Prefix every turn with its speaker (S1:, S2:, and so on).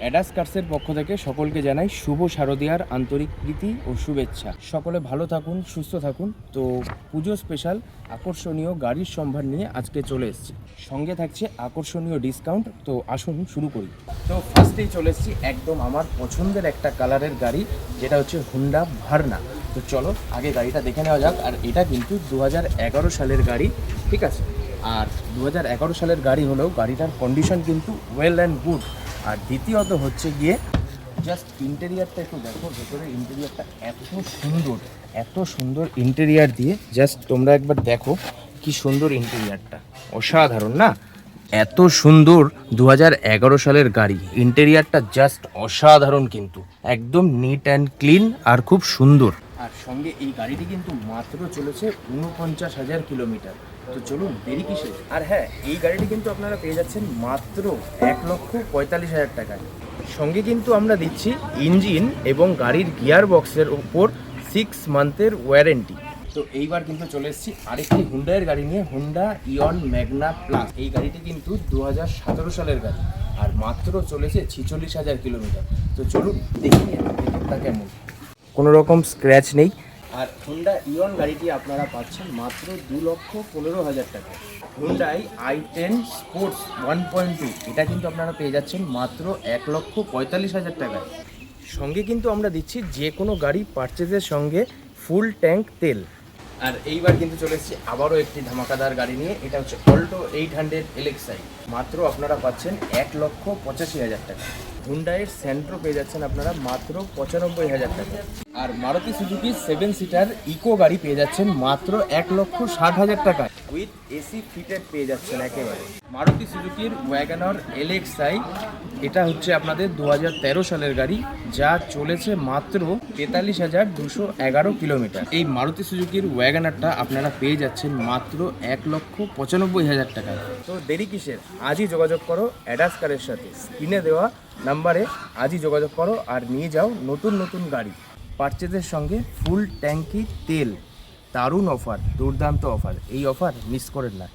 S1: ADAS কার্সের পক্ষ থেকে সকলকে জানাই শুভ শারদীয়ার আন্তরিক প্রীতি ও শুভেচ্ছা। সকলে ভালো থাকুন, সুস্থ থাকুন। তো পুজো স্পেশাল আকর্ষণীয় গাড়ির সম্ভার নিয়ে আজকে চলে এসেছি, সঙ্গে থাকছে আকর্ষণীয় ডিসকাউন্ট। তো আসুন শুরু করি। তো ফার্স্টেই চলে এসেছি একদম আমার পছন্দের একটা কালারের গাড়ি, যেটা হচ্ছে হুন্ডা ভার্না। তো চলো আগে গাড়িটা দেখে নেওয়া যাক। আর এটা কিন্তু 2011 সালের গাড়ি, ঠিক আছে। আর 2011 সালের গাড়ি হলেও গাড়িটার কন্ডিশন কিন্তু ওয়েল অ্যান্ড গুড। আর দ্বিতীয়ত হচ্ছে গিয়ে জাস্ট ইন্টেরিয়ারটা একটু দেখো, ভেতরে ইন্টেরিয়ারটা এত সুন্দর ইন্টেরিয়ার দিয়ে জাস্ট তোমরা একবার দেখো কি সুন্দর ইন্টেরিয়ারটা, অসাধারণ না? এত সুন্দর 2011 সালের গাড়ি, ইন্টেরিয়ারটা জাস্ট অসাধারণ, কিন্তু একদম নিট অ্যান্ড ক্লিন আর খুব সুন্দর। আর সঙ্গে এই গাড়িটি কিন্তু মাত্র চলেছে 49,000 কিলোমিটার। তো চলুন দেরি কিসের। আর হ্যাঁ, এই গাড়িটি কিন্তু আপনারা পেয়ে যাচ্ছেন মাত্র 1,45,000 টাকায়। সঙ্গে কিন্তু আমরা দিচ্ছি ইঞ্জিন এবং গাড়ির গিয়ার বক্সের ওপর 6 মান্থের ওয়ারেন্টি। তো এইবার কিন্তু চলে এসেছি আরেকটি হুন্ডার গাড়ি নিয়ে, হুন্ডা ইয়ন ম্যাগনা প্লাস। এই গাড়িটি কিন্তু 2017 সালের গাড়ি আর মাত্র চলেছে 46,000 কিলোমিটার। তো চলুন দেখি ভেতরটা কেমন। কোনো রকম স্ক্র্যাচ নেই। আর হুন্ডা ইয়ন গাড়িটি আপনারা পাচ্ছেন মাত্র 2,15,000 টাকা। হুন্ডাই i10 স্পোর্টস 1.2, এটা কিন্তু আপনারা পেয়ে যাচ্ছেন মাত্র 1,45,000 টাকায়। সঙ্গে কিন্তু আমরা দিচ্ছি যে কোনো গাড়ি পারচেজের সঙ্গে ফুল ট্যাঙ্ক তেল। আর এইবার কিন্তু চলে এসেছি আবারও একটি ধামাকাদার গাড়ি নিয়ে, এটা হচ্ছে অল্টো 800 LXi। মাত্র আপনারা পাচ্ছেন 1,85,000 টাকা। হুন্ডাইয়ের সেন্ট্রো পেয়ে যাচ্ছেন আপনারা মাত্র 95,000 টাকা। আর মারুতি সুজুকি 7 সিটার ইকো গাড়ি পেয়ে যাচ্ছেন মাত্র 1,60,000 টাকা উইথ এসি ফিটেড পেয়ে যাচ্ছেন একেবারে। মারুতি সুজুকির ওয়াগনার LXi, এটা হচ্ছে আপনাদের 2013 সালের গাড়ি, যা চলেছে মাত্র 43,211 কিলোমিটার। এই মারুতি সুজুকির ওয়াগনারটা আপনারা পেয়ে যাচ্ছেন মাত্র 1,95,000 টাকায়। তো দেরি কিসের, আজই যোগাযোগ করো অ্যাডাস কারের সাথে। স্ক্রিনে দেওয়া নাম্বারে আজই যোগাযোগ করো আর নিয়ে যাও নতুন নতুন গাড়ি পারচেজের সঙ্গে ফুল ট্যাঙ্কি তেল। দারুণ অফার, দুর্দান্ত অফার, এই অফার মিস করেন না।